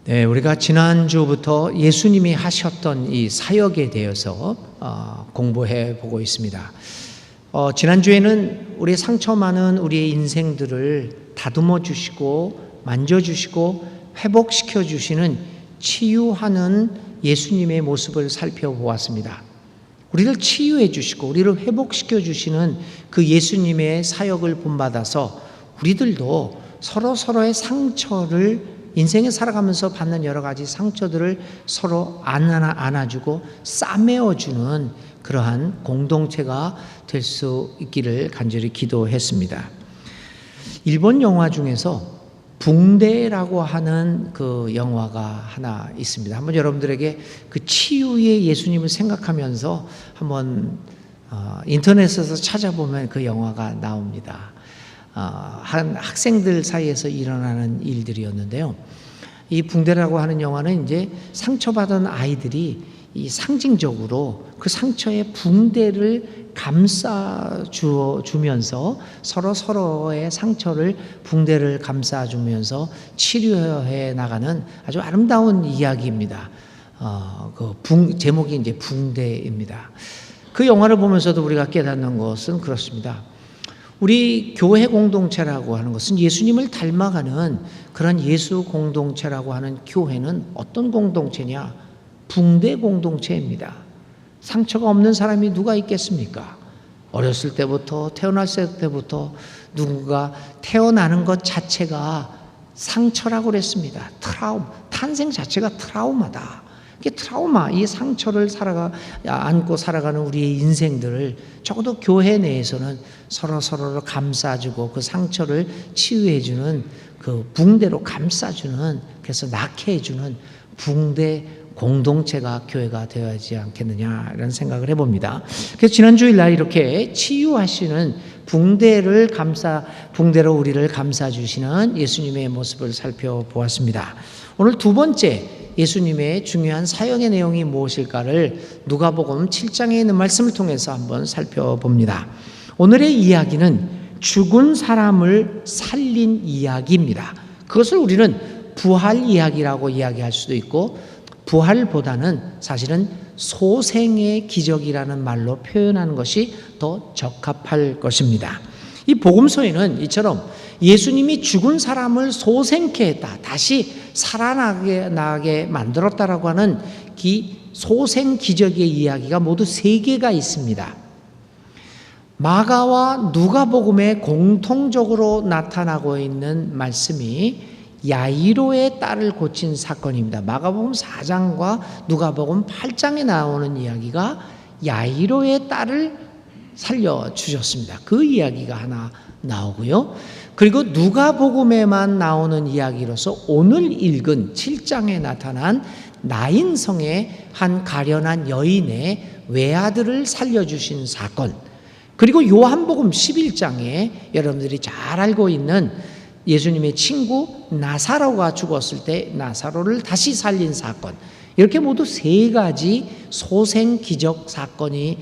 네, 우리가 지난주부터 예수님이 하셨던 이 사역에 대해서 공부해 보고 있습니다. 지난주에는 우리의 상처 많은 우리의 인생들을 다듬어 주시고 만져주시고 회복시켜 주시는 치유하는 예수님의 모습을 살펴보았습니다. 우리를 치유해 주시고 우리를 회복시켜 주시는 그 예수님의 사역을 본받아서 우리들도 서로의 상처를 인생에 살아가면서 받는 여러 가지 상처들을 서로 안아주고 싸매어주는 그러한 공동체가 될 수 있기를 간절히 기도했습니다. 일본 영화 중에서 붕대라고 하는 그 영화가 하나 있습니다. 한번 여러분들에게 그 치유의 예수님을 생각하면서 한번 인터넷에서 찾아보면 그 영화가 나옵니다. 한 학생들 사이에서 일어나는 일들이었는데요. 이 붕대라고 하는 영화는 이제 상처받은 아이들이 이 상징적으로 그 상처에 붕대를 감싸 주면서 서로의 상처를 붕대를 감싸 주면서 치료해 나가는 아주 아름다운 이야기입니다. 제목이 이제 붕대입니다. 그 영화를 보면서도 우리가 깨닫는 것은 그렇습니다. 우리 교회 공동체라고 하는 것은 예수님을 닮아가는 그런 예수 공동체라고 하는 교회는 어떤 공동체냐? 붕대 공동체입니다. 상처가 없는 사람이 누가 있겠습니까? 어렸을 때부터 태어났을 때부터 누군가 태어나는 것 자체가 상처라고 그랬습니다. 탄생 자체가 트라우마다. 이게 트라우마, 이 상처를 안고 살아가는 우리의 인생들을 적어도 교회 내에서는 서로를 감싸주고 그 상처를 치유해주는 그 붕대로 감싸주는, 그래서 낫게 해주는 붕대 공동체가 교회가 되어야 하지 않겠느냐 이런 생각을 해봅니다. 그래서 지난 주일날 이렇게 치유하시는 붕대로 우리를 감싸주시는 예수님의 모습을 살펴보았습니다. 오늘 두 번째 예수님의 중요한 사역의 내용이 무엇일까를 누가복음 7장에 있는 말씀을 통해서 한번 살펴봅니다. 오늘의 이야기는 죽은 사람을 살린 이야기입니다. 그것을 우리는 부활 이야기라고 이야기할 수도 있고, 부활보다는 사실은 소생의 기적이라는 말로 표현하는 것이 더 적합할 것입니다. 이 복음서에는 이처럼 예수님이 죽은 사람을 소생케 했다, 다시 살아나게 만들었다라고 하는 이 소생 기적의 이야기가 모두 3개가 있습니다. 마가와 누가복음에 공통적으로 나타나고 있는 말씀이 야이로의 딸을 고친 사건입니다. 마가복음 4장과 누가복음 8장에 나오는 이야기가 야이로의 딸을 살려주셨습니다. 그 이야기가 하나 나오고요. 그리고 누가복음에만 나오는 이야기로서 오늘 읽은 7장에 나타난 나인성의 한 가련한 여인의 외아들을 살려주신 사건, 그리고 요한복음 11장에 여러분들이 잘 알고 있는 예수님의 친구 나사로가 죽었을 때 나사로를 다시 살린 사건, 이렇게 모두 3가지 소생 기적 사건이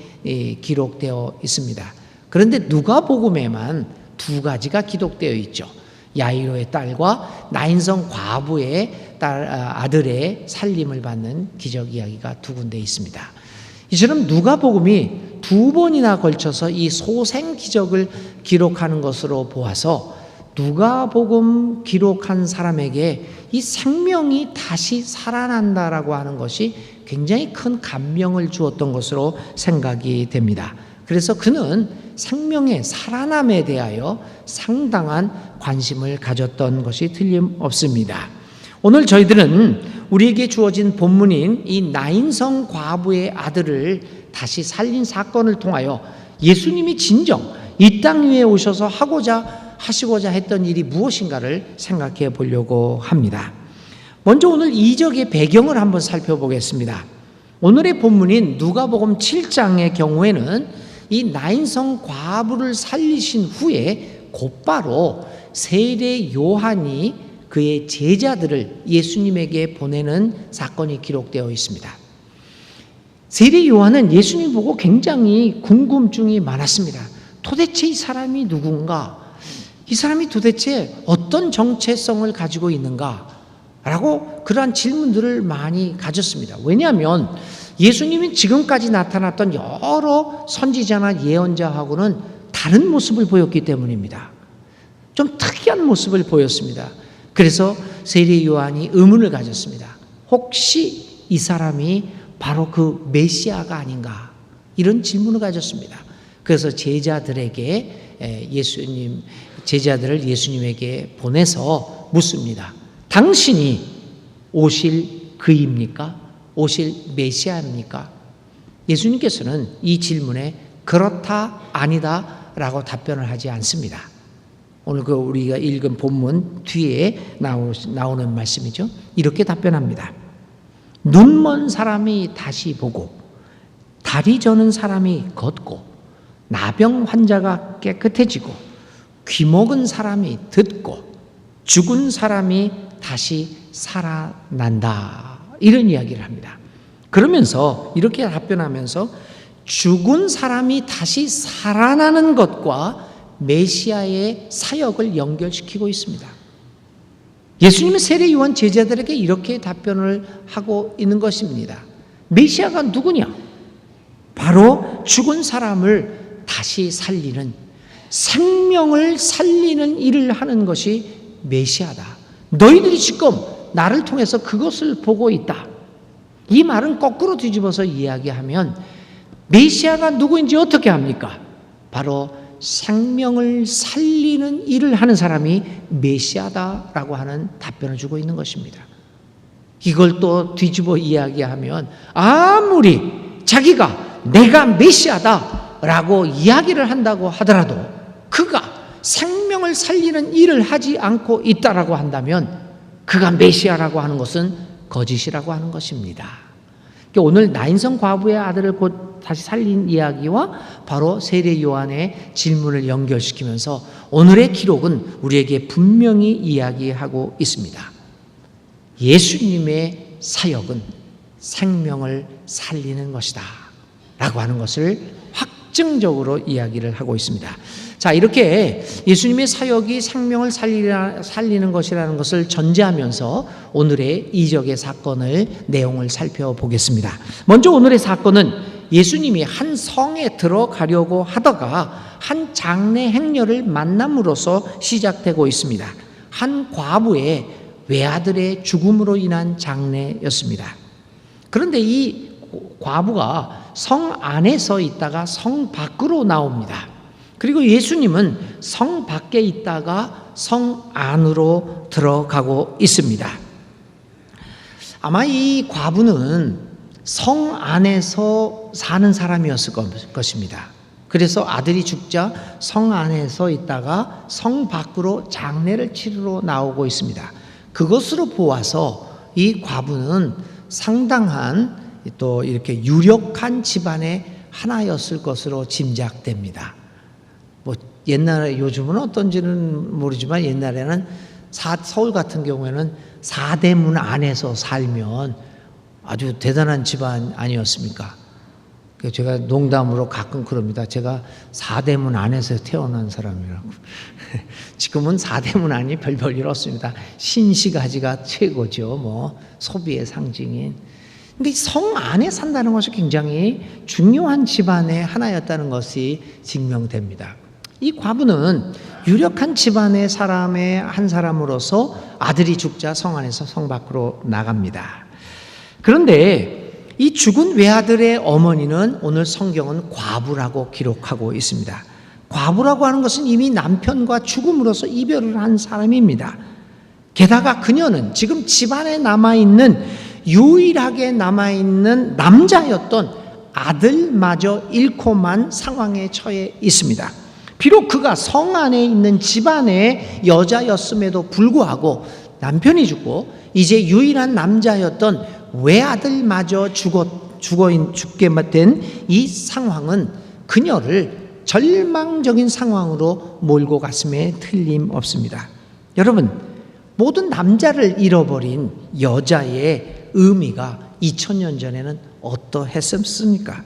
기록되어 있습니다. 그런데 누가복음에만 2가지가 기록되어 있죠. 야이로의 딸과 나인성 과부의 아들의 살림을 받는 기적 이야기가 2군데 있습니다. 이처럼 누가복음이 2번이나 걸쳐서 이 소생 기적을 기록하는 것으로 보아서 누가복음 기록한 사람에게 이 생명이 다시 살아난다라고 하는 것이 굉장히 큰 감명을 주었던 것으로 생각이 됩니다. 그래서 그는 생명의 살아남에 대하여 상당한 관심을 가졌던 것이 틀림없습니다. 오늘 저희들은 우리에게 주어진 본문인 이 나인성 과부의 아들을 다시 살린 사건을 통하여 예수님이 진정 이 땅 위에 오셔서 하시고자 했던 일이 무엇인가를 생각해 보려고 합니다. 먼저 오늘 이적의 배경을 한번 살펴보겠습니다. 오늘의 본문인 누가복음 7장의 경우에는 이 나인성 과부를 살리신 후에 곧바로 세례 요한이 그의 제자들을 예수님에게 보내는 사건이 기록되어 있습니다. 세례 요한은 예수님 보고 굉장히 궁금증이 많았습니다. 도대체 이 사람이 누군가? 이 사람이 도대체 어떤 정체성을 가지고 있는가? 라고 그러한 질문들을 많이 가졌습니다. 왜냐하면 예수님이 지금까지 나타났던 여러 선지자나 예언자하고는 다른 모습을 보였기 때문입니다. 좀 특이한 모습을 보였습니다. 그래서 세례 요한이 의문을 가졌습니다. 혹시 이 사람이 바로 그 메시아가 아닌가? 이런 질문을 가졌습니다. 그래서 제자들을 예수님에게 보내서 묻습니다. 당신이 오실 그입니까? 오실 메시아입니까? 예수님께서는 이 질문에 그렇다, 아니다 라고 답변을 하지 않습니다. 오늘 우리가 읽은 본문 뒤에 나오는 말씀이죠. 이렇게 답변합니다. 눈먼 사람이 다시 보고, 다리 저는 사람이 걷고, 나병 환자가 깨끗해지고, 귀먹은 사람이 듣고, 죽은 사람이 다시 살아난다. 이런 이야기를 합니다. 그러면서 이렇게 답변하면서 죽은 사람이 다시 살아나는 것과 메시아의 사역을 연결시키고 있습니다. 예수님은 세례 요한 제자들에게 이렇게 답변을 하고 있는 것입니다. 메시아가 누구냐? 바로 죽은 사람을 다시 살리는, 생명을 살리는 일을 하는 것이 메시아다. 너희들이 지금 나를 통해서 그것을 보고 있다. 이 말은 거꾸로 뒤집어서 이야기하면 메시아가 누구인지 어떻게 합니까? 바로 생명을 살리는 일을 하는 사람이 메시아다라고 하는 답변을 주고 있는 것입니다. 이걸 또 뒤집어 이야기하면 아무리 자기가 내가 메시아다라고 이야기를 한다고 하더라도 그가 생명을 살리는 일을 하지 않고 있다라고 한다면 그가 메시아라고 하는 것은 거짓이라고 하는 것입니다. 오늘 나인성 과부의 아들을 곧 다시 살린 이야기와 바로 세례 요한의 질문을 연결시키면서 오늘의 기록은 우리에게 분명히 이야기하고 있습니다. 예수님의 사역은 생명을 살리는 것이다 라고 하는 것을 확증적으로 이야기를 하고 있습니다. 자, 이렇게 예수님의 사역이 생명을 살리는 것이라는 것을 전제하면서 오늘의 이적의 사건을 내용을 살펴보겠습니다. 먼저 오늘의 사건은 예수님이 한 성에 들어가려고 하다가 한 장례 행렬을 만남으로써 시작되고 있습니다. 한 과부의 외아들의 죽음으로 인한 장례였습니다. 그런데 이 과부가 성 안에서 있다가 성 밖으로 나옵니다. 그리고 예수님은 성 밖에 있다가 성 안으로 들어가고 있습니다. 아마 이 과부는 성 안에서 사는 사람이었을 것입니다. 그래서 아들이 죽자 성 안에서 있다가 성 밖으로 장례를 치르러 나오고 있습니다. 그것으로 보아서 이 과부는 상당한 또 이렇게 유력한 집안의 하나였을 것으로 짐작됩니다. 뭐 옛날에, 요즘은 어떤지는 모르지만 옛날에는 서울 같은 경우에는 사대문 안에서 살면 아주 대단한 집안 아니었습니까? 제가 농담으로 가끔 그럽니다. 제가 사대문 안에서 태어난 사람이라고. 지금은 사대문 안이 별 일 없습니다. 신시가지가 최고죠. 뭐 소비의 상징인. 근데 성 안에 산다는 것이 굉장히 중요한 집안의 하나였다는 것이 증명됩니다. 이 과부는 유력한 집안의 사람의 한 사람으로서 아들이 죽자 성 안에서 성 밖으로 나갑니다. 그런데 이 죽은 외아들의 어머니는 오늘 성경은 과부라고 기록하고 있습니다. 과부라고 하는 것은 이미 남편과 죽음으로써 이별을 한 사람입니다. 게다가 그녀는 지금 집안에 유일하게 남아있는 남자였던 아들마저 잃고만 상황에 처해 있습니다. 비록 그가 성 안에 있는 집안의 여자였음에도 불구하고 남편이 죽고 이제 유일한 남자였던 외아들마저 죽게 된 이 상황은 그녀를 절망적인 상황으로 몰고 갔음에 틀림없습니다. 여러분, 모든 남자를 잃어버린 여자의 의미가 2000년 전에는 어떠했습니까?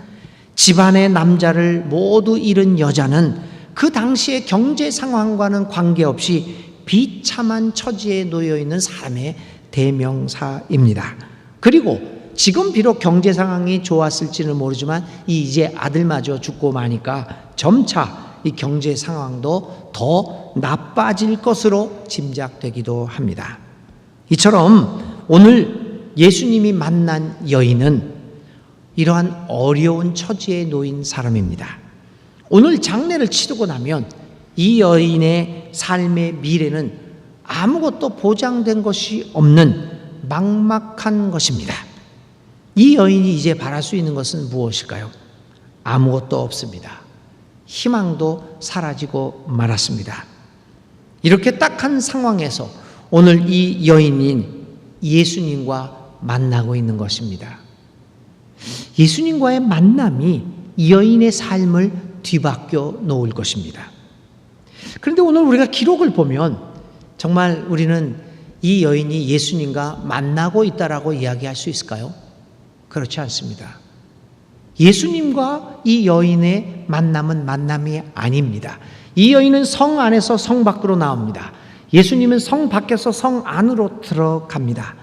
집안의 남자를 모두 잃은 여자는 그 당시의 경제 상황과는 관계없이 비참한 처지에 놓여 있는 사람의 대명사입니다. 그리고 지금 비록 경제 상황이 좋았을지는 모르지만 이제 아들마저 죽고 마니까 점차 이 경제 상황도 더 나빠질 것으로 짐작되기도 합니다. 이처럼 오늘 예수님이 만난 여인은 이러한 어려운 처지에 놓인 사람입니다. 오늘 장례를 치르고 나면 이 여인의 삶의 미래는 아무것도 보장된 것이 없는 막막한 것입니다. 이 여인이 이제 바랄 수 있는 것은 무엇일까요? 아무것도 없습니다. 희망도 사라지고 말았습니다. 이렇게 딱한 상황에서 오늘 이 여인인 예수님과 만나고 있는 것입니다. 예수님과의 만남이 이 여인의 삶을 뒤바뀌어 놓을 것입니다. 그런데 오늘 우리가 기록을 보면 정말 우리는 이 여인이 예수님과 만나고 있다라고 이야기할 수 있을까요? 그렇지 않습니다. 예수님과 이 여인의 만남은 만남이 아닙니다. 이 여인은 성 안에서 성 밖으로 나옵니다. 예수님은 성 밖에서 성 안으로 들어갑니다.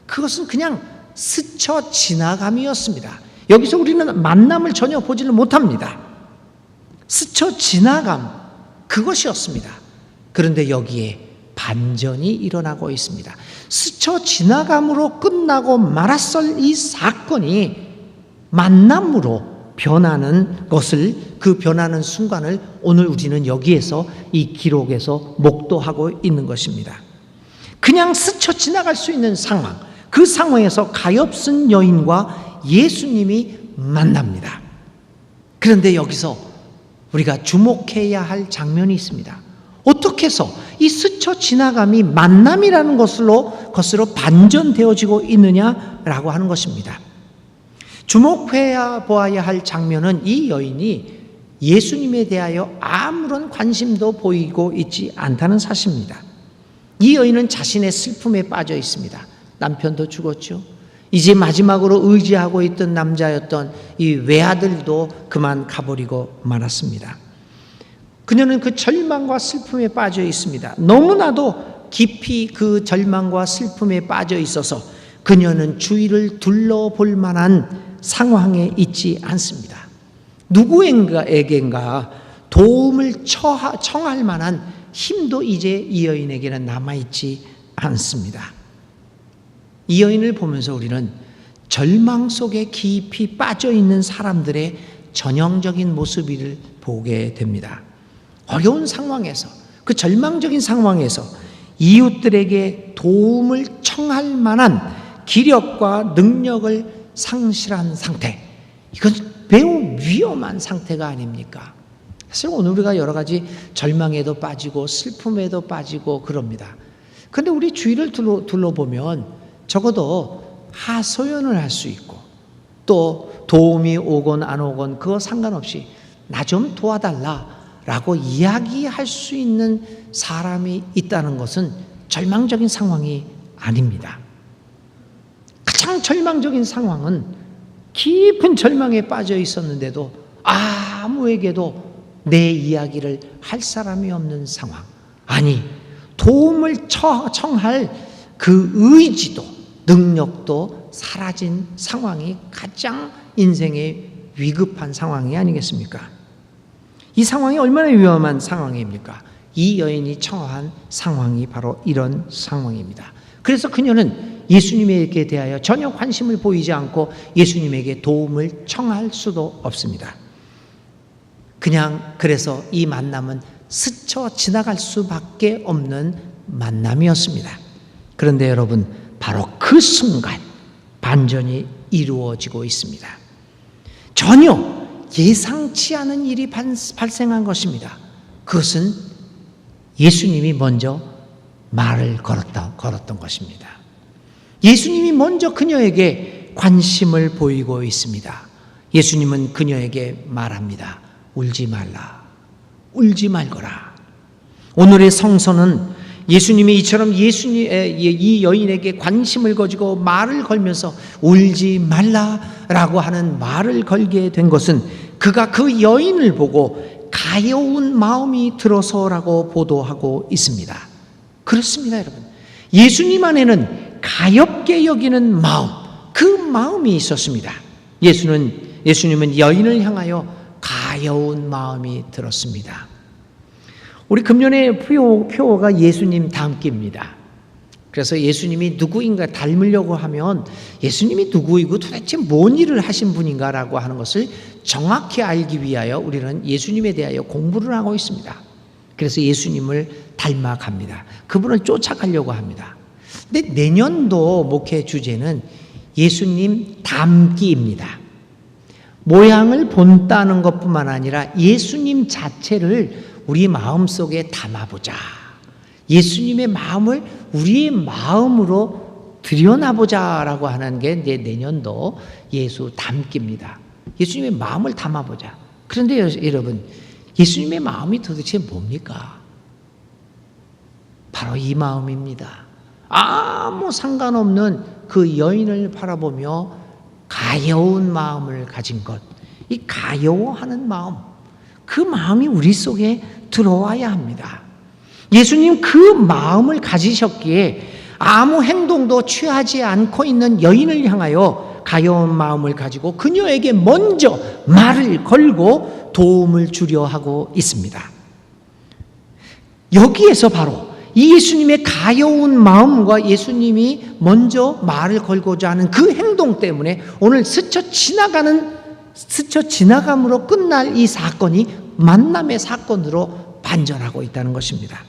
그것은 그냥 스쳐 지나감이었습니다. 여기서 우리는 만남을 전혀 보지를 못합니다. 스쳐 지나감, 그것이었습니다. 그런데 여기에 반전이 일어나고 있습니다. 스쳐 지나감으로 끝나고 말았을 이 사건이 만남으로 변하는 것을, 그 변하는 순간을 오늘 우리는 여기에서 이 기록에서 목도하고 있는 것입니다. 그냥 스쳐 지나갈 수 있는 상황, 그 상황에서 가엾은 여인과 예수님이 만납니다. 그런데 여기서 우리가 주목해야 할 장면이 있습니다. 어떻게 해서 이 스쳐 지나감이 만남이라는 것으로 반전되어지고 있느냐라고 하는 것입니다. 주목해야 보아야 할 장면은 이 여인이 예수님에 대하여 아무런 관심도 보이고 있지 않다는 사실입니다. 이 여인은 자신의 슬픔에 빠져 있습니다. 남편도 죽었죠. 이제 마지막으로 의지하고 있던 남자였던 이 외아들도 그만 가버리고 말았습니다. 그녀는 그 절망과 슬픔에 빠져 있습니다. 너무나도 깊이 그 절망과 슬픔에 빠져 있어서 그녀는 주위를 둘러볼 만한 상황에 있지 않습니다. 누구에겐가 도움을 청할 만한 힘도 이제 이 여인에게는 남아있지 않습니다. 이 여인을 보면서 우리는 절망 속에 깊이 빠져있는 사람들의 전형적인 모습을 보게 됩니다. 어려운 상황에서, 그 절망적인 상황에서 이웃들에게 도움을 청할 만한 기력과 능력을 상실한 상태, 이건 매우 위험한 상태가 아닙니까? 사실 오늘 우리가 여러 가지 절망에도 빠지고 슬픔에도 빠지고 그럽니다. 그런데 우리 주위를 둘러보면 적어도 하소연을 할 수 있고 또 도움이 오건 안 오건 그거 상관없이 나 좀 도와달라라고 이야기할 수 있는 사람이 있다는 것은 절망적인 상황이 아닙니다. 가장 절망적인 상황은 깊은 절망에 빠져 있었는데도 아무에게도 내 이야기를 할 사람이 없는 상황, 아니 도움을 청할 그 의지도 능력도 사라진 상황이 가장 인생의 위급한 상황이 아니겠습니까? 이 상황이 얼마나 위험한 상황입니까? 이 여인이 처한 상황이 바로 이런 상황입니다. 그래서 그녀는 예수님에게 대하여 전혀 관심을 보이지 않고 예수님에게 도움을 청할 수도 없습니다. 그냥 그래서 이 만남은 스쳐 지나갈 수밖에 없는 만남이었습니다. 그런데 여러분, 바로 그 순간 반전이 이루어지고 있습니다. 전혀 예상치 않은 일이 발생한 것입니다. 그것은 예수님이 먼저 말을 걸었던 것입니다. 예수님이 먼저 그녀에게 관심을 보이고 있습니다. 예수님은 그녀에게 말합니다. 울지 말라. 울지 말거라. 오늘의 성서는 예수님이 이처럼 이 여인에게 관심을 가지고 말을 걸면서 울지 말라라고 하는 말을 걸게 된 것은 그가 그 여인을 보고 가여운 마음이 들어서라고 보도하고 있습니다. 그렇습니다, 여러분. 예수님 안에는 가엾게 여기는 마음, 그 마음이 있었습니다. 예수님은 여인을 향하여 가여운 마음이 들었습니다. 우리 금년의 표어가 예수님 닮기입니다. 그래서 예수님이 누구인가 닮으려고 하면 예수님이 누구이고 도대체 뭔 일을 하신 분인가라고 하는 것을 정확히 알기 위하여 우리는 예수님에 대하여 공부를 하고 있습니다. 그래서 예수님을 닮아갑니다. 그분을 쫓아가려고 합니다. 근데 내년도 목회 주제는 예수님 닮기입니다. 모양을 본다는 것뿐만 아니라 예수님 자체를 우리 마음속에 담아보자. 예수님의 마음을 우리의 마음으로 들여놔보자라고 하는 게 내년도 예수 닮기입니다. 예수님의 마음을 담아보자. 그런데 여러분, 예수님의 마음이 도대체 뭡니까? 바로 이 마음입니다. 아무 상관없는 그 여인을 바라보며 가여운 마음을 가진 것, 이 가여워하는 마음, 그 마음이 우리 속에 들어와야 합니다. 예수님 그 마음을 가지셨기에 아무 행동도 취하지 않고 있는 여인을 향하여 가여운 마음을 가지고 그녀에게 먼저 말을 걸고 도움을 주려 하고 있습니다. 여기에서 바로 이 예수님의 가여운 마음과 예수님이 먼저 말을 걸고자 하는 그 행동 때문에 오늘 스쳐 지나감으로 끝날 이 사건이 만남의 사건으로 반전하고 있다는 것입니다.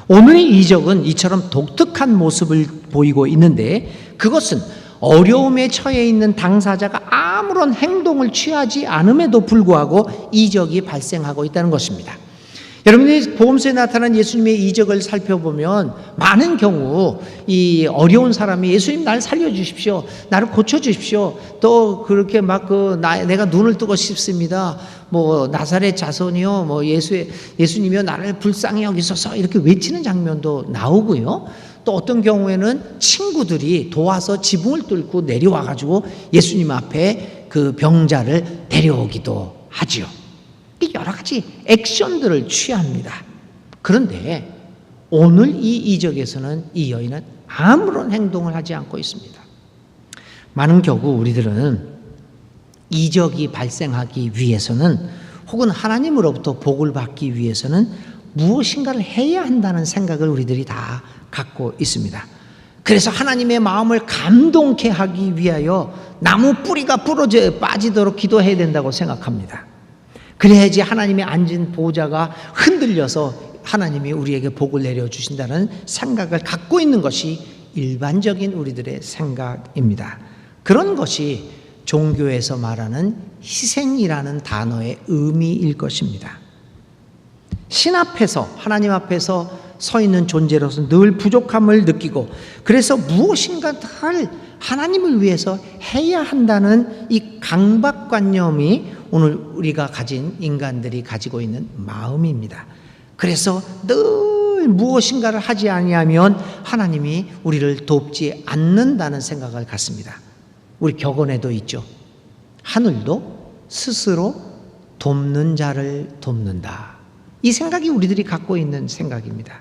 오늘의 이적은 이처럼 독특한 모습을 보이고 있는데 그것은 어려움에 처해 있는 당사자가 아무런 행동을 취하지 않음에도 불구하고 이적이 발생하고 있다는 것입니다. 여러분이 복음서에 나타난 예수님의 이적을 살펴보면 많은 경우 이 어려운 사람이 예수님 나를 살려주십시오, 나를 고쳐주십시오, 또 그렇게 막 내가 눈을 뜨고 싶습니다, 뭐 나사렛 자손이요, 뭐 예수님이요 나를 불쌍히 여기소서 이렇게 외치는 장면도 나오고요. 또 어떤 경우에는 친구들이 도와서 지붕을 뚫고 내려와 가지고 예수님 앞에 그 병자를 데려오기도 하지요. 여러 가지 액션들을 취합니다. 그런데 오늘 이 이적에서는 이 여인은 아무런 행동을 하지 않고 있습니다. 많은 경우 우리들은 이적이 발생하기 위해서는 혹은 하나님으로부터 복을 받기 위해서는 무엇인가를 해야 한다는 생각을 우리들이 다 갖고 있습니다. 그래서 하나님의 마음을 감동케 하기 위하여 나무 뿌리가 부러져 빠지도록 기도해야 된다고 생각합니다. 그래야지 하나님의 앉은 보좌가 흔들려서 하나님이 우리에게 복을 내려주신다는 생각을 갖고 있는 것이 일반적인 우리들의 생각입니다. 그런 것이 종교에서 말하는 희생이라는 단어의 의미일 것입니다. 신 앞에서, 하나님 앞에서 서 있는 존재로서 늘 부족함을 느끼고 그래서 무엇인가 늘 하나님을 위해서 해야 한다는 이 강박관념이 오늘 우리가 가진 인간들이 가지고 있는 마음입니다. 그래서 늘 무엇인가를 하지 아니하면 하나님이 우리를 돕지 않는다는 생각을 갖습니다. 우리 격언에도 있죠. 하늘도 스스로 돕는 자를 돕는다. 이 생각이 우리들이 갖고 있는 생각입니다.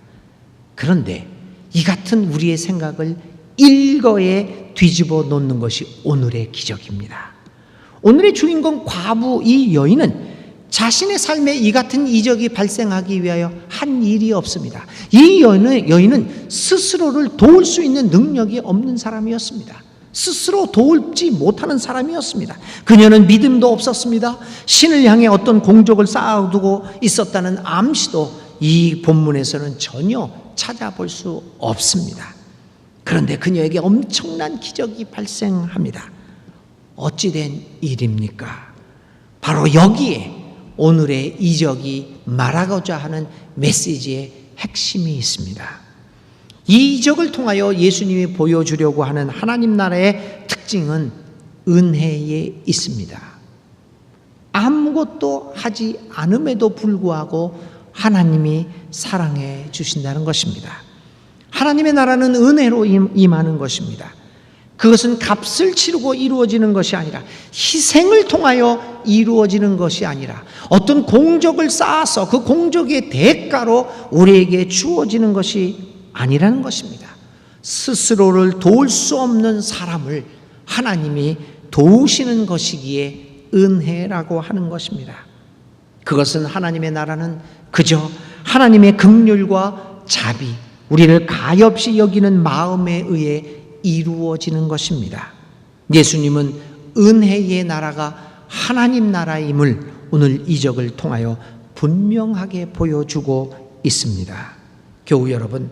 그런데 이 같은 우리의 생각을 일거에 뒤집어 놓는 것이 오늘의 기적입니다. 오늘의 주인공 과부 이 여인은 자신의 삶에 이 같은 이적이 발생하기 위하여 한 일이 없습니다. 이 여인은 스스로를 도울 수 있는 능력이 없는 사람이었습니다. 스스로 도울지 못하는 사람이었습니다. 그녀는 믿음도 없었습니다. 신을 향해 어떤 공적을 쌓아두고 있었다는 암시도 이 본문에서는 전혀 찾아볼 수 없습니다. 그런데 그녀에게 엄청난 기적이 발생합니다. 어찌된 일입니까? 바로 여기에 오늘의 이적이 말하고자 하는 메시지의 핵심이 있습니다. 이 이적을 통하여 예수님이 보여주려고 하는 하나님 나라의 특징은 은혜에 있습니다. 아무것도 하지 않음에도 불구하고 하나님이 사랑해 주신다는 것입니다. 하나님의 나라는 은혜로 임하는 것입니다. 그것은 값을 치르고 이루어지는 것이 아니라 희생을 통하여 이루어지는 것이 아니라 어떤 공적을 쌓아서 그 공적의 대가로 우리에게 주어지는 것이 아니라는 것입니다. 스스로를 도울 수 없는 사람을 하나님이 도우시는 것이기에 은혜라고 하는 것입니다. 그것은 하나님의 나라는 그저 하나님의 긍휼과 자비, 우리를 가엾이 여기는 마음에 의해 이루어지는 것입니다. 예수님은 은혜의 나라가 하나님 나라임을 오늘 이적을 통하여 분명하게 보여주고 있습니다. 교우 여러분,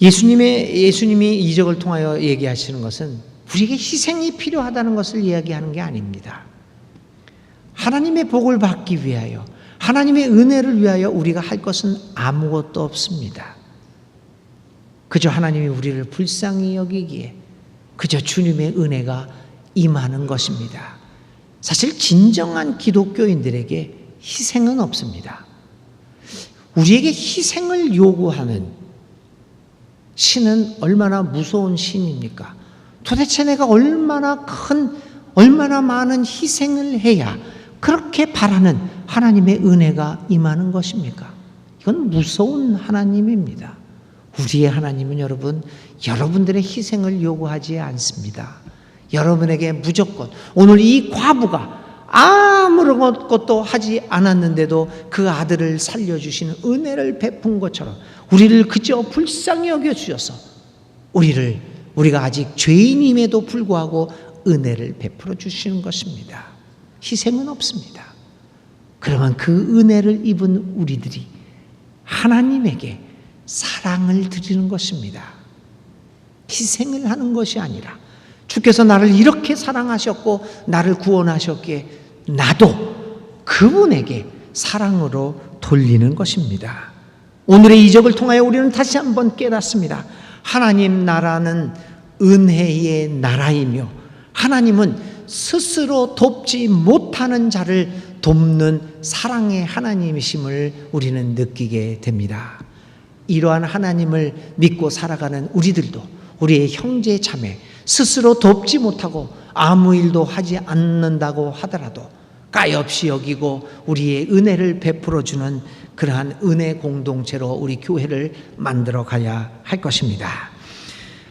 예수님이 이적을 통하여 얘기하시는 것은 우리에게 희생이 필요하다는 것을 이야기하는 게 아닙니다. 하나님의 복을 받기 위하여, 하나님의 은혜를 위하여 우리가 할 것은 아무것도 없습니다. 그저 하나님이 우리를 불쌍히 여기기에 그저 주님의 은혜가 임하는 것입니다. 사실 진정한 기독교인들에게 희생은 없습니다. 우리에게 희생을 요구하는 신은 얼마나 무서운 신입니까? 도대체 내가 얼마나 많은 희생을 해야 그렇게 바라는 하나님의 은혜가 임하는 것입니까? 이건 무서운 하나님입니다. 우리의 하나님은 여러분들의 희생을 요구하지 않습니다. 여러분에게 무조건, 오늘 이 과부가 아무런 것도 하지 않았는데도 그 아들을 살려주시는 은혜를 베푼 것처럼 우리를 그저 불쌍히 여겨주셔서 우리가 아직 죄인임에도 불구하고 은혜를 베풀어 주시는 것입니다. 희생은 없습니다. 그러면 그 은혜를 입은 우리들이 하나님에게 사랑을 드리는 것입니다. 희생을 하는 것이 아니라 주께서 나를 이렇게 사랑하셨고 나를 구원하셨기에 나도 그분에게 사랑으로 돌리는 것입니다. 오늘의 이적을 통하여 우리는 다시 한번 깨닫습니다. 하나님 나라는 은혜의 나라이며 하나님은 스스로 돕지 못하는 자를 돕는 사랑의 하나님이심을 우리는 느끼게 됩니다. 이러한 하나님을 믿고 살아가는 우리들도 우리의 형제 자매 스스로 돕지 못하고 아무 일도 하지 않는다고 하더라도 가엾이 여기고 우리의 은혜를 베풀어주는 그러한 은혜 공동체로 우리 교회를 만들어 가야 할 것입니다.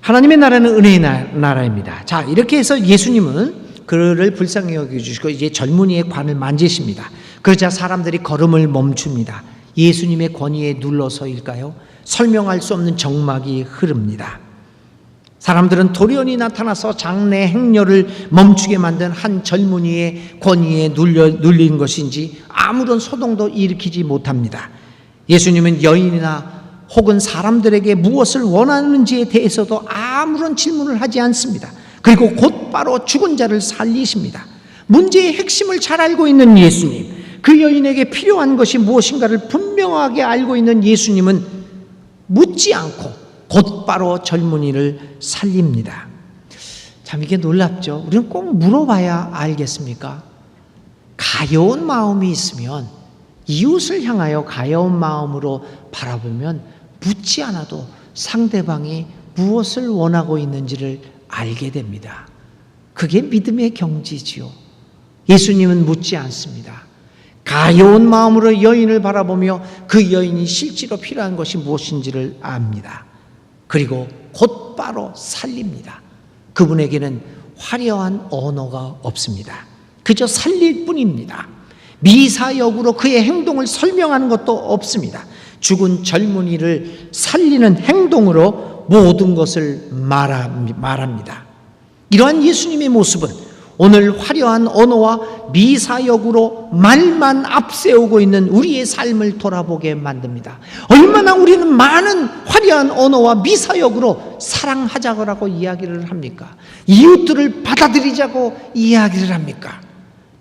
하나님의 나라는 은혜의 나라입니다. 자, 이렇게 해서 예수님은 그를 불쌍히 여겨주시고 이제 젊은이의 관을 만지십니다. 그러자 사람들이 걸음을 멈춥니다. 예수님의 권위에 눌러서일까요? 설명할 수 없는 정막이 흐릅니다. 사람들은 돌연히 나타나서 장래 행렬을 멈추게 만든 한 젊은이의 권위에 눌린 것인지 아무런 소동도 일으키지 못합니다. 예수님은 여인이나 혹은 사람들에게 무엇을 원하는지에 대해서도 아무런 질문을 하지 않습니다. 그리고 곧바로 죽은 자를 살리십니다. 문제의 핵심을 잘 알고 있는 예수님, 그 여인에게 필요한 것이 무엇인가를 분명하게 알고 있는 예수님은 묻지 않고 곧바로 젊은이를 살립니다. 참 이게 놀랍죠. 우리는 꼭 물어봐야 알겠습니까? 가여운 마음이 있으면, 이웃을 향하여 가여운 마음으로 바라보면 묻지 않아도 상대방이 무엇을 원하고 있는지를 알게 됩니다. 그게 믿음의 경지지요. 예수님은 묻지 않습니다. 가여운 마음으로 여인을 바라보며 그 여인이 실제로 필요한 것이 무엇인지를 압니다. 그리고 곧바로 살립니다. 그분에게는 화려한 언어가 없습니다. 그저 살릴 뿐입니다. 미사역으로 그의 행동을 설명하는 것도 없습니다. 죽은 젊은이를 살리는 행동으로 모든 것을 말합니다. 이러한 예수님의 모습은 오늘 화려한 언어와 미사역으로 말만 앞세우고 있는 우리의 삶을 돌아보게 만듭니다. 얼마나 우리는 많은 화려한 언어와 미사역으로 사랑하자고 이야기를 합니까? 이웃들을 받아들이자고 이야기를 합니까?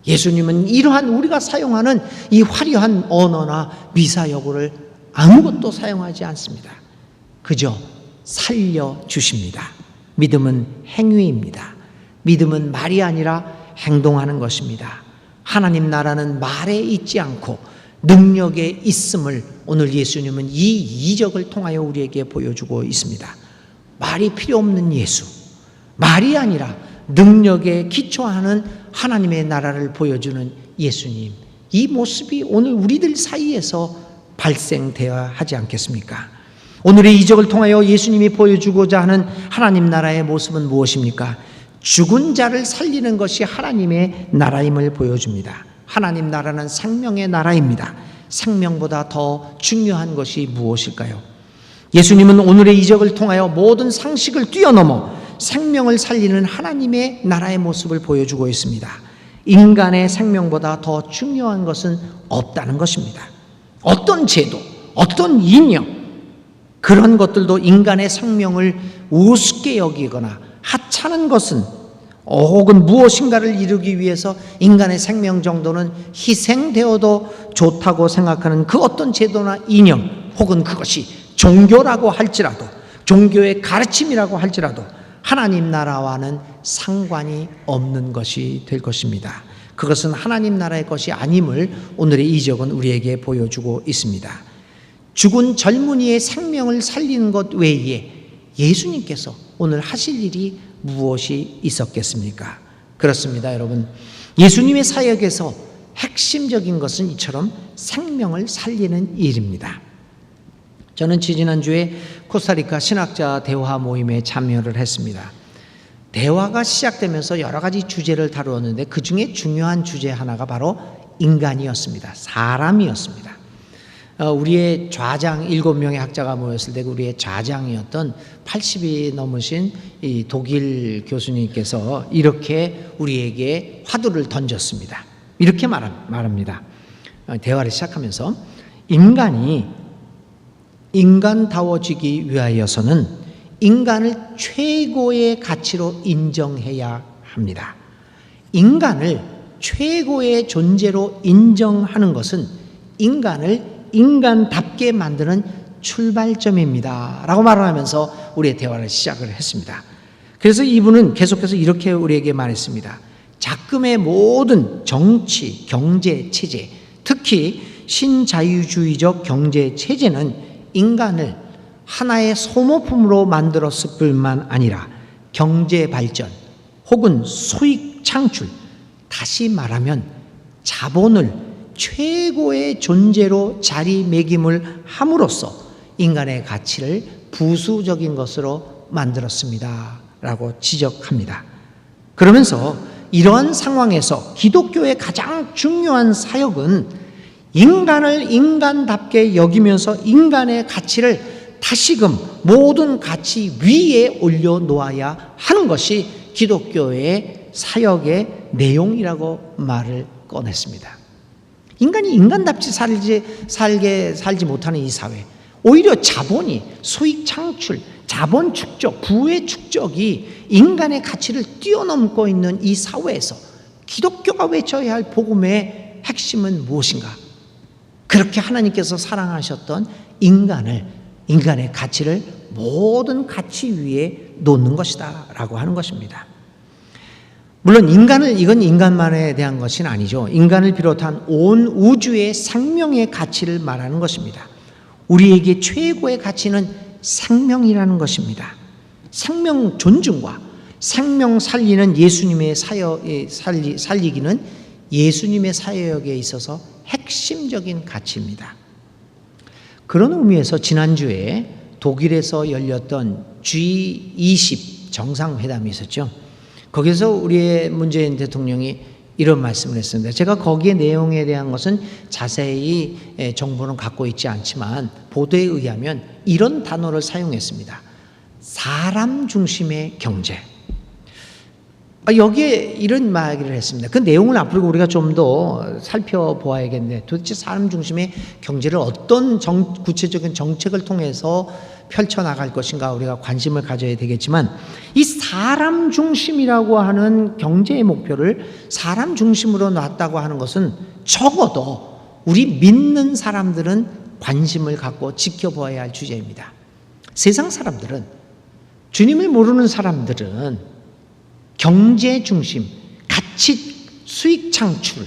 예수님은 이러한 우리가 사용하는 이 화려한 언어나 미사역을 아무것도 사용하지 않습니다. 그저 살려주십니다. 믿음은 행위입니다. 믿음은 말이 아니라 행동하는 것입니다. 하나님 나라는 말에 있지 않고 능력에 있음을 오늘 예수님은 이 이적을 통하여 우리에게 보여주고 있습니다. 말이 필요 없는 예수, 말이 아니라 능력에 기초하는 하나님의 나라를 보여주는 예수님, 이 모습이 오늘 우리들 사이에서 발생되어야 하지 않겠습니까? 오늘의 이적을 통하여 예수님이 보여주고자 하는 하나님 나라의 모습은 무엇입니까? 죽은 자를 살리는 것이 하나님의 나라임을 보여줍니다. 하나님 나라는 생명의 나라입니다. 생명보다 더 중요한 것이 무엇일까요? 예수님은 오늘의 이적을 통하여 모든 상식을 뛰어넘어 생명을 살리는 하나님의 나라의 모습을 보여주고 있습니다. 인간의 생명보다 더 중요한 것은 없다는 것입니다. 어떤 제도, 어떤 이념, 그런 것들도 인간의 생명을 우습게 여기거나 하찮은 것은 혹은 무엇인가를 이루기 위해서 인간의 생명 정도는 희생되어도 좋다고 생각하는 그 어떤 제도나 이념, 혹은 그것이 종교라고 할지라도, 종교의 가르침이라고 할지라도 하나님 나라와는 상관이 없는 것이 될 것입니다. 그것은 하나님 나라의 것이 아님을 오늘의 이적은 우리에게 보여주고 있습니다. 죽은 젊은이의 생명을 살리는 것 외에 예수님께서 오늘 하실 일이 무엇이 있었겠습니까? 그렇습니다, 여러분. 예수님의 사역에서 핵심적인 것은 이처럼 생명을 살리는 일입니다. 저는 지지난주에 코스타리카 신학자 대화 모임에 참여를 했습니다. 대화가 시작되면서 여러 가지 주제를 다루었는데 그 중에 중요한 주제 하나가 바로 인간이었습니다. 사람이었습니다. 우리의 좌장 7명의 학자가 모였을 때 우리의 좌장이었던 80이 넘으신 이 독일 교수님께서 이렇게 우리에게 화두를 던졌습니다. 이렇게 말합니다. 대화를 시작하면서 인간이 인간다워지기 위하여서는 인간을 최고의 가치로 인정해야 합니다. 인간을 최고의 존재로 인정하는 것은 인간을 인간답게 만드는 출발점입니다 라고 말을 하면서 우리의 대화를 시작을 했습니다. 그래서 이분은 계속해서 이렇게 우리에게 말했습니다. 작금의 모든 정치, 경제, 체제, 특히 신자유주의적 경제 체제는 인간을 하나의 소모품으로 만들었을 뿐만 아니라 경제 발전 혹은 수익 창출, 다시 말하면 자본을 최고의 존재로 자리매김을 함으로써 인간의 가치를 부수적인 것으로 만들었습니다 라고 지적합니다. 그러면서 이러한 상황에서 기독교의 가장 중요한 사역은 인간을 인간답게 여기면서 인간의 가치를 다시금 모든 가치 위에 올려놓아야 하는 것이 기독교의 사역의 내용이라고 말을 꺼냈습니다. 인간이 인간답지 살지 못하는 이 사회, 오히려 자본이 수익 창출, 자본 축적, 부의 축적이 인간의 가치를 뛰어넘고 있는 이 사회에서 기독교가 외쳐야 할 복음의 핵심은 무엇인가? 그렇게 하나님께서 사랑하셨던 인간의 가치를 모든 가치 위에 놓는 것이다 라고 하는 것입니다. 물론 이건 인간만에 대한 것은 아니죠. 인간을 비롯한 온 우주의 생명의 가치를 말하는 것입니다. 우리에게 최고의 가치는 생명이라는 것입니다. 생명 존중과 생명 살리는 예수님의 살리기는 예수님의 사역에 있어서 핵심적인 가치입니다. 그런 의미에서 지난주에 독일에서 열렸던 G20 정상회담이 있었죠. 거기서 우리의 문재인 대통령이 이런 말씀을 했습니다. 제가 거기에 내용에 대한 것은 자세히 정보는 갖고 있지 않지만 보도에 의하면 이런 단어를 사용했습니다. 사람 중심의 경제. 여기에 이런 말을 했습니다. 그 내용을 앞으로 우리가 좀 더 살펴보아야겠는데 도대체 사람 중심의 경제를 어떤 구체적인 정책을 통해서 펼쳐나갈 것인가 우리가 관심을 가져야 되겠지만 이 사람 중심이라고 하는 경제의 목표를 사람 중심으로 놨다고 하는 것은 적어도 우리 믿는 사람들은 관심을 갖고 지켜봐야 할 주제입니다. 세상 사람들은, 주님을 모르는 사람들은 경제 중심, 가치, 수익 창출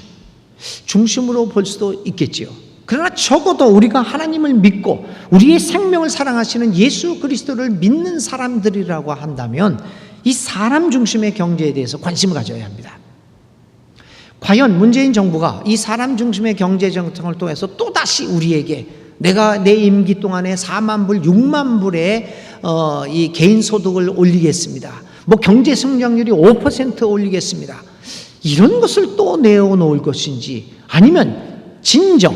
중심으로 볼 수도 있겠지요. 그러나 적어도 우리가 하나님을 믿고 우리의 생명을 사랑하시는 예수 그리스도를 믿는 사람들이라고 한다면 이 사람 중심의 경제에 대해서 관심을 가져야 합니다. 과연 문재인 정부가 이 사람 중심의 경제 정책을 통해서 또다시 우리에게 내가 내 임기 동안에 4만 불, 6만 불의 이 개인 소득을 올리겠습니다. 뭐 경제 성장률이 5% 올리겠습니다. 이런 것을 또 내어놓을 것인지, 아니면 진정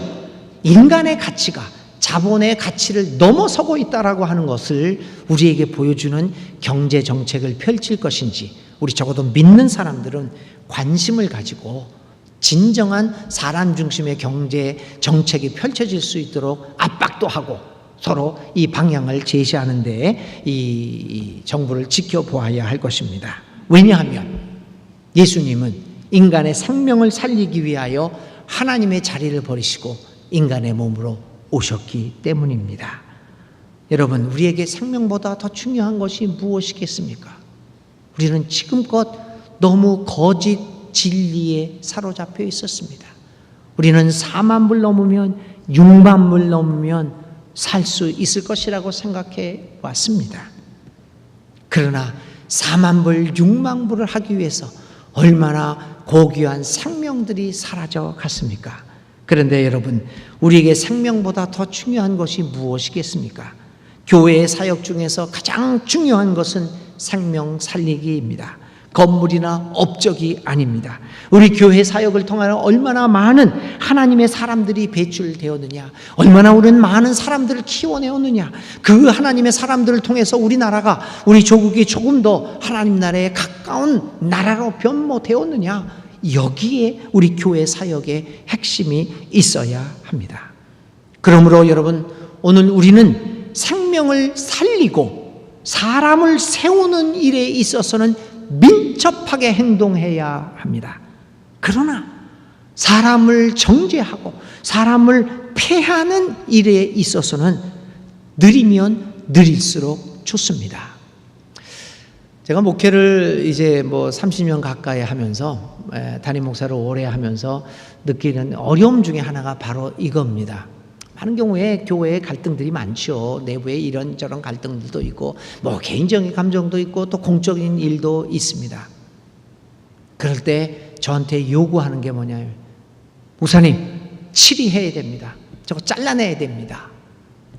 인간의 가치가 자본의 가치를 넘어서고 있다라고 하는 것을 우리에게 보여주는 경제 정책을 펼칠 것인지, 우리 적어도 믿는 사람들은 관심을 가지고 진정한 사람 중심의 경제 정책이 펼쳐질 수 있도록 압박도 하고 서로 이 방향을 제시하는 데 이 정부를 지켜보아야 할 것입니다. 왜냐하면 예수님은 인간의 생명을 살리기 위하여 하나님의 자리를 버리시고 인간의 몸으로 오셨기 때문입니다. 여러분, 우리에게 생명보다 더 중요한 것이 무엇이겠습니까? 우리는 지금껏 너무 거짓 진리에 사로잡혀 있었습니다. 우리는 4만 불 넘으면, 6만 불 넘으면 살 수 있을 것이라고 생각해 왔습니다. 그러나 4만 불, 6만 불을 하기 위해서 얼마나 고귀한 생명들이 사라져 갔습니까? 그런데 여러분, 우리에게 생명보다 더 중요한 것이 무엇이겠습니까? 교회의 사역 중에서 가장 중요한 것은 생명 살리기입니다. 건물이나 업적이 아닙니다. 우리 교회 사역을 통하여 얼마나 많은 하나님의 사람들이 배출되었느냐, 얼마나 우리는 많은 사람들을 키워내었느냐, 그 하나님의 사람들을 통해서 우리나라가, 우리 조국이 조금 더 하나님 나라에 가까운 나라로 변모되었느냐, 여기에 우리 교회 사역의 핵심이 있어야 합니다. 그러므로 여러분, 오늘 우리는 생명을 살리고 사람을 세우는 일에 있어서는 민첩하게 행동해야 합니다. 그러나 사람을 정죄하고 사람을 폐하는 일에 있어서는 느리면 느릴수록 좋습니다. 제가 목회를 이제 30년 가까이 하면서, 담임 목사를 오래 하면서 느끼는 어려움 중에 하나가 바로 이겁니다. 많은 경우에 교회에 갈등들이 많죠. 내부에 이런저런 갈등들도 있고, 개인적인 감정도 있고, 또 공적인 일도 있습니다. 그럴 때 저한테 요구하는 게 뭐냐면, 목사님, 치리해야 됩니다. 저거 잘라내야 됩니다.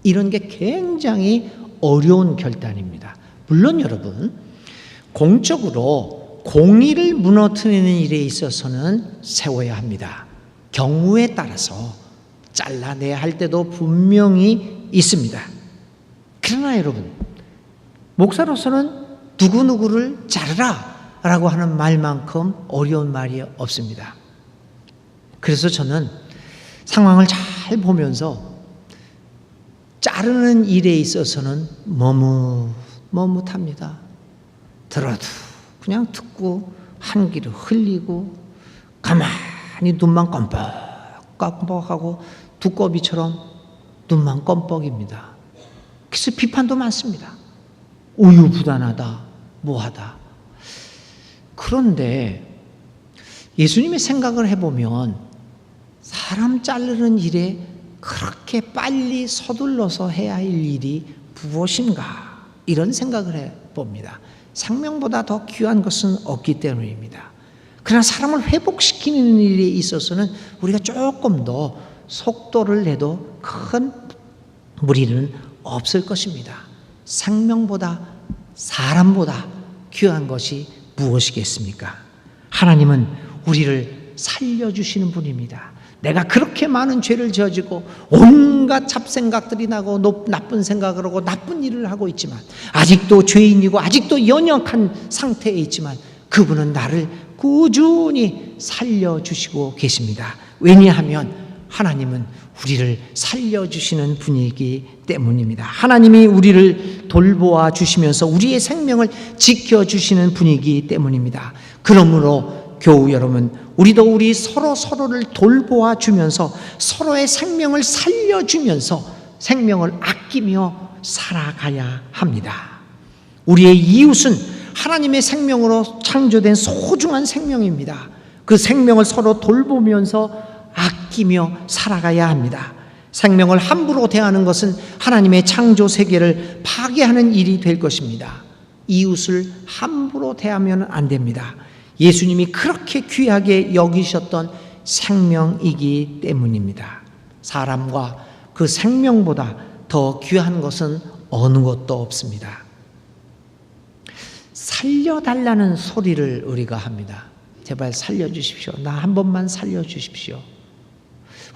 이런 게 굉장히 어려운 결단입니다. 물론 여러분, 공적으로 공의를 무너뜨리는 일에 있어서는 세워야 합니다. 경우에 따라서 잘라내야 할 때도 분명히 있습니다. 그러나 여러분, 목사로서는 누구누구를 자르라 라고 하는 말만큼 어려운 말이 없습니다. 그래서 저는 상황을 잘 보면서 자르는 일에 있어서는 머뭇합니다. 들어도 그냥 듣고 한 귀를 흘리고 가만히 눈만 껌뻑껌뻑하고 두꺼비처럼 눈만 껌뻑입니다. 그래서 비판도 많습니다. 우유부단하다, 뭐하다. 그런데 예수님의 생각을 해보면 사람 자르는 일에 그렇게 빨리 서둘러서 해야 할 일이 무엇인가, 이런 생각을 해봅니다. 생명보다 더 귀한 것은 없기 때문입니다. 그러나 사람을 회복시키는 일에 있어서는 우리가 조금 더 속도를 내도 큰 무리는 없을 것입니다. 생명보다, 사람보다 귀한 것이 무엇이겠습니까? 하나님은 우리를 살려주시는 분입니다. 내가 그렇게 많은 죄를 저지고 온갖 잡생각들이 나고 나쁜 생각을 하고 나쁜 일을 하고 있지만, 아직도 죄인이고 아직도 연약한 상태에 있지만 그분은 나를 꾸준히 살려주시고 계십니다. 왜냐하면 하나님은 우리를 살려주시는 분이기 때문입니다. 하나님이 우리를 돌보아 주시면서 우리의 생명을 지켜주시는 분이기 때문입니다. 그러므로 교우 여러분, 우리도 우리 서로를 돌보아 주면서 서로의 생명을 살려주면서 생명을 아끼며 살아가야 합니다. 우리의 이웃은 하나님의 생명으로 창조된 소중한 생명입니다. 그 생명을 서로 돌보면서 아끼며 살아가야 합니다. 생명을 함부로 대하는 것은 하나님의 창조 세계를 파괴하는 일이 될 것입니다. 이웃을 함부로 대하면 안 됩니다. 예수님이 그렇게 귀하게 여기셨던 생명이기 때문입니다. 사람과 그 생명보다 더 귀한 것은 어느 것도 없습니다. 살려달라는 소리를 우리가 합니다. 제발 살려주십시오. 나 한 번만 살려주십시오.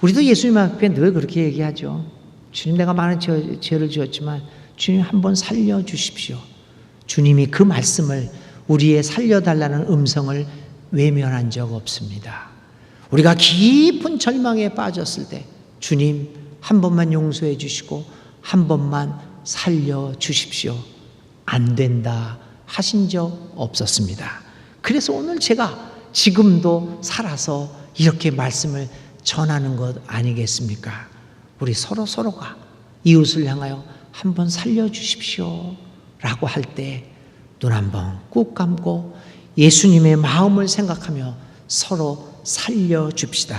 우리도 예수님 앞에 늘 그렇게 얘기하죠. 주님, 내가 많은 죄를 지었지만 주님 한 번 살려주십시오. 주님이 그 말씀을, 우리의 살려달라는 음성을 외면한 적 없습니다. 우리가 깊은 절망에 빠졌을 때 주님 한 번만 용서해 주시고 한 번만 살려주십시오. 안 된다 하신 적 없었습니다. 그래서 오늘 제가 지금도 살아서 이렇게 말씀을 전하는 것 아니겠습니까? 우리 서로가 이웃을 향하여 한번 살려주십시오 라고 할 때 눈 한번 꾹 감고 예수님의 마음을 생각하며 서로 살려줍시다.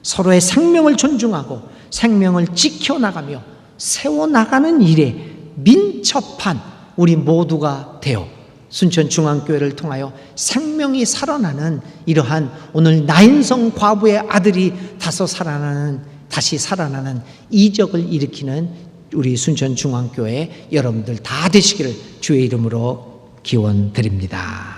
서로의 생명을 존중하고 생명을 지켜나가며 세워나가는 일에 민첩한 우리 모두가 되어 순천중앙교회를 통하여 생명이 살아나는 이러한 오늘 나인성 과부의 아들이 다시 살아나는 이적을 일으키는 우리 순천중앙교회 여러분들 다 되시기를 주의 이름으로 기원드립니다.